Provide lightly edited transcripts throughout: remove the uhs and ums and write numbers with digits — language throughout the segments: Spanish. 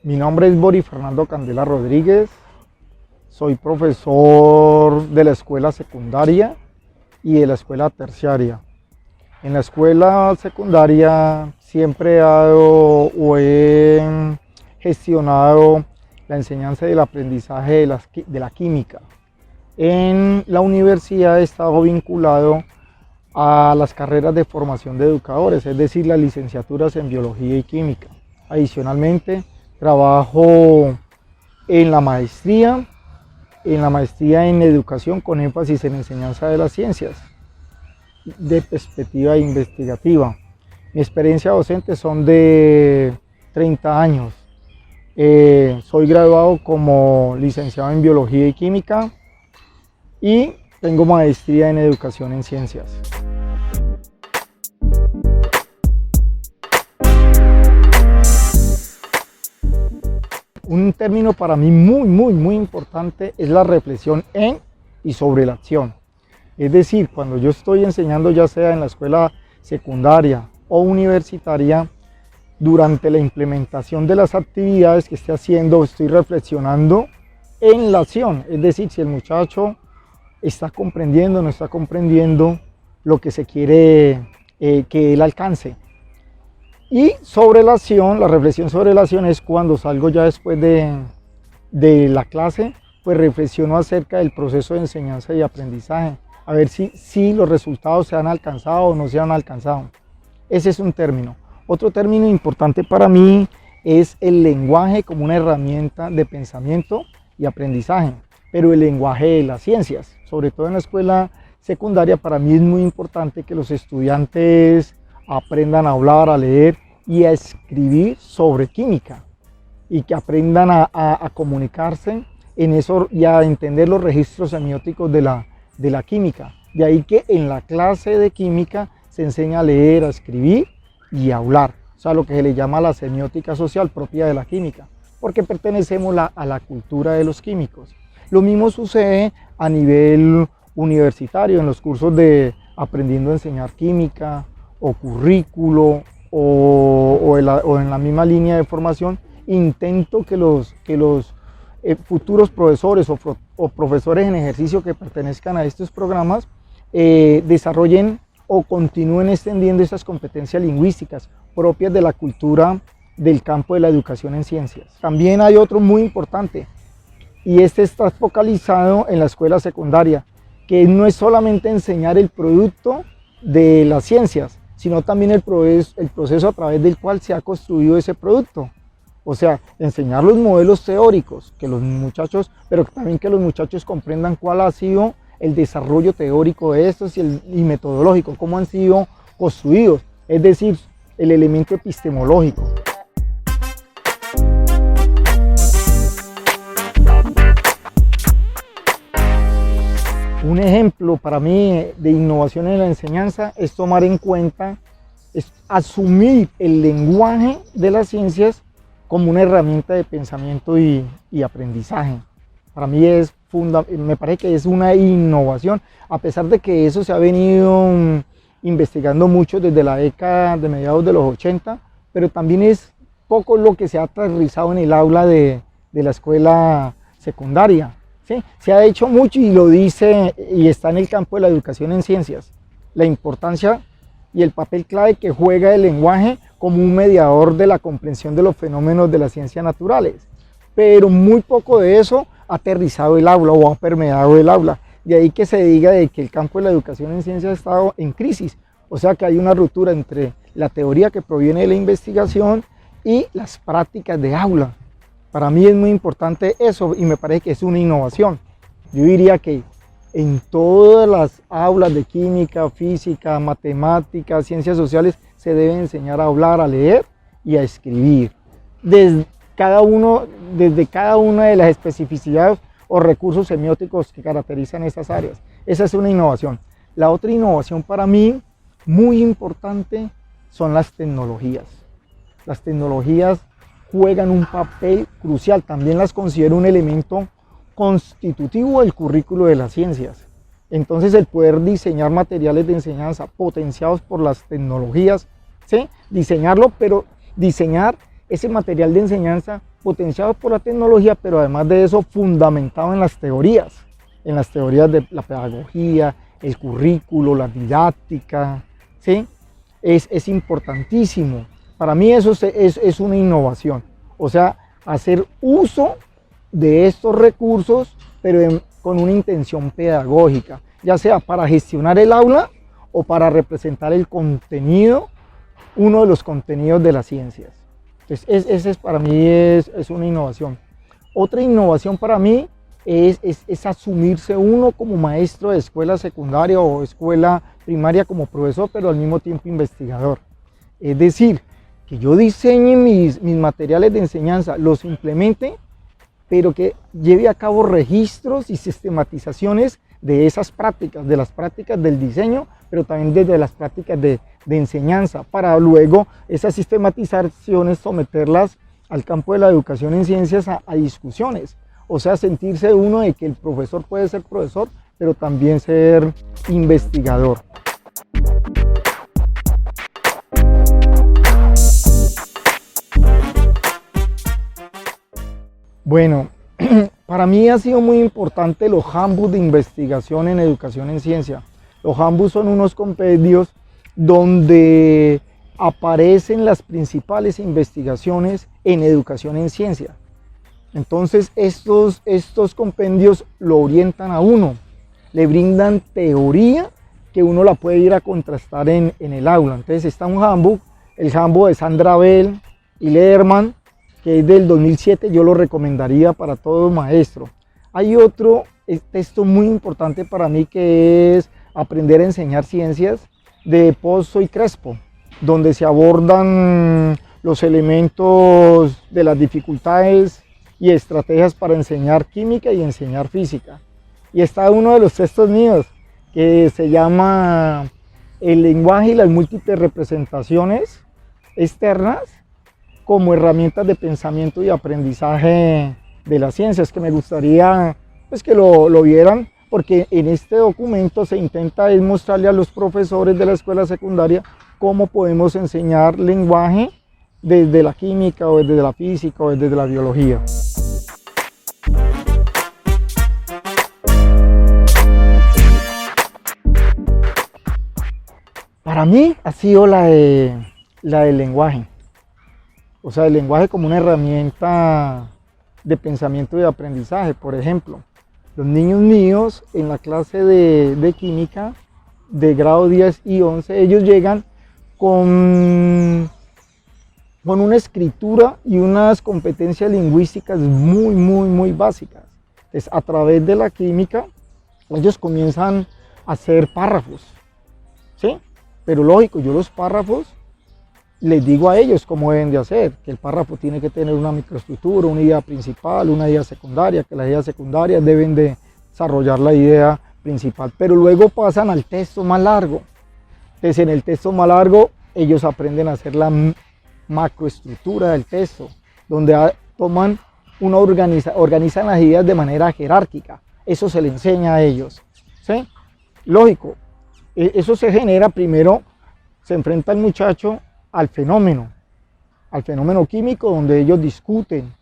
Mi nombre es Boris Fernando Candela Rodríguez, soy profesor de la escuela secundaria y de la escuela terciaria. En la escuela secundaria siempre he dado o he gestionado la enseñanza y el aprendizaje de la química. En la universidad he estado vinculado a las carreras de formación de educadores, es decir, las licenciaturas en biología y química. Adicionalmente, trabajo en la maestría en educación con énfasis en enseñanza de las ciencias de perspectiva investigativa. Mi experiencia docente son de 30 años. Soy graduado como licenciado en biología y química y tengo maestría en educación en ciencias. Un término para mí muy importante es la reflexión en y sobre la acción. Es decir, cuando yo estoy enseñando, ya sea en la escuela secundaria o universitaria, durante la implementación de las actividades que esté haciendo, estoy reflexionando en la acción. Es decir, si el muchacho está comprendiendo o no está comprendiendo lo que se quiere que él alcance. Y sobre la acción, la reflexión sobre la acción es cuando salgo ya después de la clase, pues reflexiono acerca del proceso de enseñanza y aprendizaje, a ver si los resultados se han alcanzado o no se han alcanzado. Ese es un término. Otro término importante para mí es el lenguaje como una herramienta de pensamiento y aprendizaje, pero el lenguaje de las ciencias, sobre todo en la escuela secundaria, para mí es muy importante que los estudiantes aprendan a hablar, a leer y a escribir sobre química y que aprendan a comunicarse en eso y a entender los registros semióticos de la química. De ahí que en la clase de química se enseña a leer, a escribir y a hablar, o sea, lo que se le llama la semiótica social propia de la química, porque pertenecemos a la cultura de los químicos. Lo mismo sucede a nivel universitario, en los cursos de aprendiendo a enseñar química o currículo o en la misma línea de formación, intento que los futuros profesores o profesores en ejercicio que pertenezcan a estos programas desarrollen o continúen extendiendo estas competencias lingüísticas propias de la cultura del campo de la educación en ciencias. También hay otro muy importante y este está focalizado en la escuela secundaria, que no es solamente enseñar el producto de las ciencias, sino también el proceso a través del cual se ha construido ese producto. O sea, enseñar los modelos teóricos, que los muchachos, pero también que los muchachos comprendan cuál ha sido el desarrollo teórico de estos y metodológico, cómo han sido construidos, es decir, el elemento epistemológico. Un ejemplo para mí de innovación en la enseñanza es tomar en cuenta, es asumir el lenguaje de las ciencias como una herramienta de pensamiento y aprendizaje. Para mí me parece que es una innovación, a pesar de que eso se ha venido investigando mucho desde la década de mediados de los 80, pero también es poco lo que se ha aterrizado en el aula de la escuela secundaria. ¿Sí? Se ha hecho mucho y lo dice y está en el campo de la educación en ciencias, la importancia y el papel clave que juega el lenguaje como un mediador de la comprensión de los fenómenos de las ciencias naturales, pero muy poco de eso ha aterrizado el aula o ha permeado el aula. De ahí que se diga de que el campo de la educación en ciencias ha estado en crisis, o sea que hay una ruptura entre la teoría que proviene de la investigación y las prácticas de aula. Para mí es muy importante eso y me parece que es una innovación. Yo diría que en todas las aulas de química, física, matemáticas, ciencias sociales se debe enseñar a hablar, a leer y a escribir. Desde cada una de las especificidades o recursos semióticos que caracterizan estas áreas. Esa es una innovación. La otra innovación para mí, muy importante, son las tecnologías. Las tecnologías juegan un papel crucial, también las considero un elemento constitutivo del currículo de las ciencias. Entonces el poder diseñar materiales de enseñanza potenciados por las tecnologías, ¿sí? Diseñarlo, pero diseñar ese material de enseñanza potenciado por la tecnología, pero además de eso fundamentado en las teorías de la pedagogía, el currículo, la didáctica, ¿sí? Es importantísimo. Para mí eso es una innovación, o sea, hacer uso de estos recursos, pero con una intención pedagógica, ya sea para gestionar el aula o para representar el contenido, uno de los contenidos de las ciencias. Entonces, ese para mí es una innovación. Otra innovación para mí es asumirse uno como maestro de escuela secundaria o escuela primaria como profesor, pero al mismo tiempo investigador. Es decir, que yo diseñe mis materiales de enseñanza, los implemente, pero que lleve a cabo registros y sistematizaciones de esas prácticas, de las prácticas del diseño, pero también desde las prácticas de enseñanza, para luego esas sistematizaciones someterlas al campo de la educación en ciencias a discusiones. O sea, sentirse uno de que el profesor puede ser profesor, pero también ser investigador. Bueno, para mí ha sido muy importante los handbooks de investigación en educación en ciencia. Los handbooks son unos compendios donde aparecen las principales investigaciones en educación en ciencia. Entonces estos compendios lo orientan a uno, le brindan teoría que uno la puede ir a contrastar en el aula. Entonces está un handbook, el handbook de Sandra Bell y Lederman, que es del 2007, yo lo recomendaría para todo maestro. Hay otro texto muy importante para mí que es Aprender a enseñar ciencias, de Pozzo y Crespo, donde se abordan los elementos de las dificultades y estrategias para enseñar química y enseñar física. Y está uno de los textos míos que se llama El lenguaje y las múltiples representaciones externas como herramientas de pensamiento y aprendizaje de las ciencias, que me gustaría pues, que lo vieran, porque en este documento se intenta mostrarle a los profesores de la escuela secundaria cómo podemos enseñar lenguaje desde la química o desde la física o desde la biología. Para mí ha sido la del lenguaje, o sea, el lenguaje como una herramienta de pensamiento y de aprendizaje. Por ejemplo, los niños míos en la clase de química de grado 10 y 11, ellos llegan con una escritura y unas competencias lingüísticas muy básicas. Entonces, a través de la química, ellos comienzan a hacer párrafos, ¿sí? Pero lógico, yo los párrafos les digo a ellos cómo deben de hacer, que el párrafo tiene que tener una microestructura, una idea principal, una idea secundaria, que las ideas secundarias deben de desarrollar la idea principal, pero luego pasan al texto más largo. Entonces en el texto más largo ellos aprenden a hacer la macroestructura del texto, donde toman organizan las ideas de manera jerárquica. Eso se le enseña a ellos, ¿sí? Lógico, eso se genera primero, se enfrenta el muchacho al fenómeno químico, donde ellos discuten,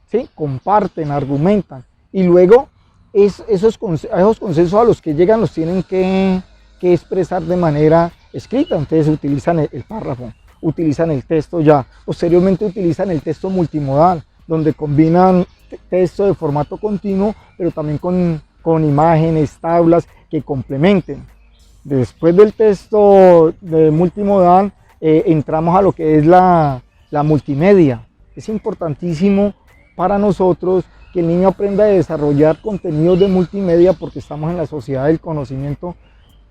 ¿sí? Comparten, argumentan, y luego esos consensos a los que llegan los tienen que expresar de manera escrita. Entonces utilizan el párrafo, utilizan el texto ya, posteriormente utilizan el texto multimodal, donde combinan texto de formato continuo, pero también con imágenes, tablas que complementen. Después del texto de multimodal, entramos a lo que es la multimedia. Es importantísimo para nosotros que el niño aprenda a desarrollar contenidos de multimedia, porque estamos en la sociedad del conocimiento,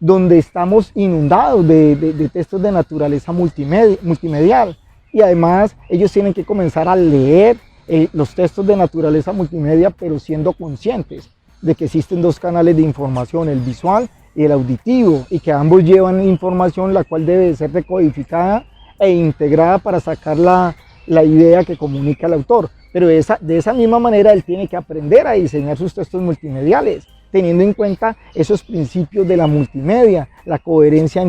donde estamos inundados de textos de naturaleza multimedial, y además ellos tienen que comenzar a leer los textos de naturaleza multimedia, pero siendo conscientes de que existen dos canales de información, el visual y el auditivo, y que ambos llevan información la cual debe ser decodificada e integrada para sacar la idea que comunica el autor. Pero de esa misma manera él tiene que aprender a diseñar sus textos multimediales, teniendo en cuenta esos principios de la multimedia, la coherencia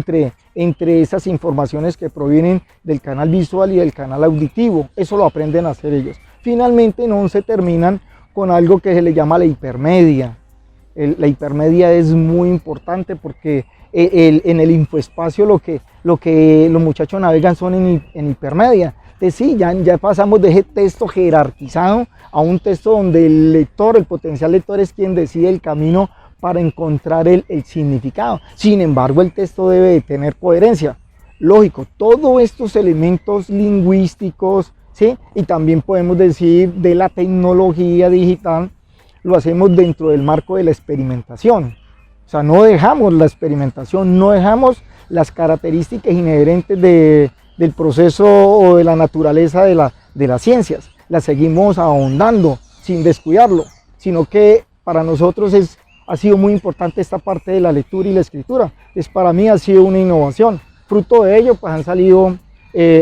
entre esas informaciones que provienen del canal visual y del canal auditivo. Eso lo aprenden a hacer ellos. Finalmente en 11 terminan con algo que se le llama la hipermedia. La hipermedia es muy importante porque en el infoespacio lo que los muchachos navegan son en hipermedia. Entonces sí, ya pasamos de ese texto jerarquizado a un texto donde el lector, el potencial lector es quien decide el camino para encontrar el significado. Sin embargo, el texto debe de tener coherencia. Lógico, todos estos elementos lingüísticos, ¿sí? Y también podemos decir de la tecnología digital, lo hacemos dentro del marco de la experimentación. O sea, no dejamos la experimentación, no dejamos las características inherentes del proceso o de la naturaleza de las ciencias. Las seguimos ahondando sin descuidarlo, sino que para nosotros ha sido muy importante esta parte de la lectura y la escritura. Para mí ha sido una innovación. Fruto de ello, pues han salido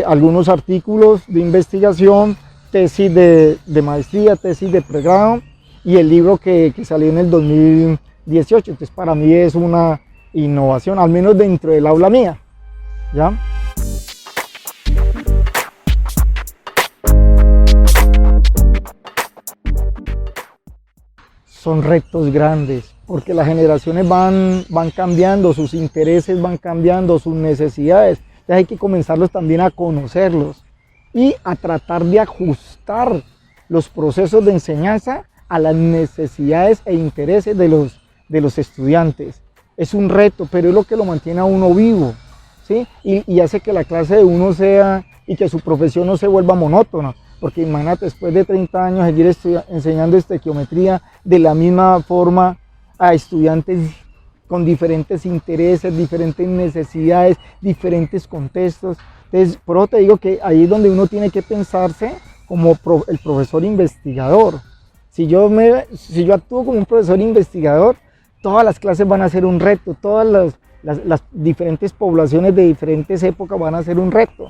algunos artículos de investigación, tesis de maestría, tesis de pregrado y el libro que salió en el 2018. Entonces para mí es una innovación, al menos dentro del aula mía, ¿ya? Son retos grandes, porque las generaciones van cambiando, sus intereses van cambiando, sus necesidades. Entonces hay que comenzarlos también a conocerlos y a tratar de ajustar los procesos de enseñanza a las necesidades e intereses de los estudiantes. Es un reto, pero es lo que lo mantiene a uno vivo, ¿sí? Y hace que la clase de uno sea, y que su profesión no se vuelva monótona. Porque imagínate, después de 30 años seguir enseñando estequiometría de la misma forma a estudiantes con diferentes intereses, diferentes necesidades, diferentes contextos. Entonces, por eso te digo que ahí es donde uno tiene que pensarse como el profesor investigador. Si yo actúo como un profesor investigador, todas las clases van a ser un reto, todas las diferentes poblaciones de diferentes épocas van a ser un reto,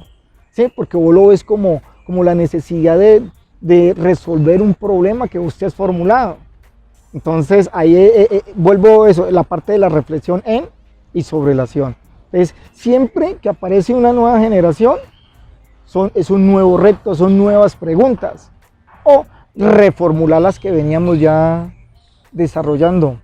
¿sí? Porque vos lo ves como la necesidad de resolver un problema que usted has formulado. Entonces ahí vuelvo a eso, la parte de la reflexión en y sobre la acción. Entonces siempre que aparece una nueva generación, es un nuevo reto, son nuevas preguntas o reformular las que veníamos ya desarrollando.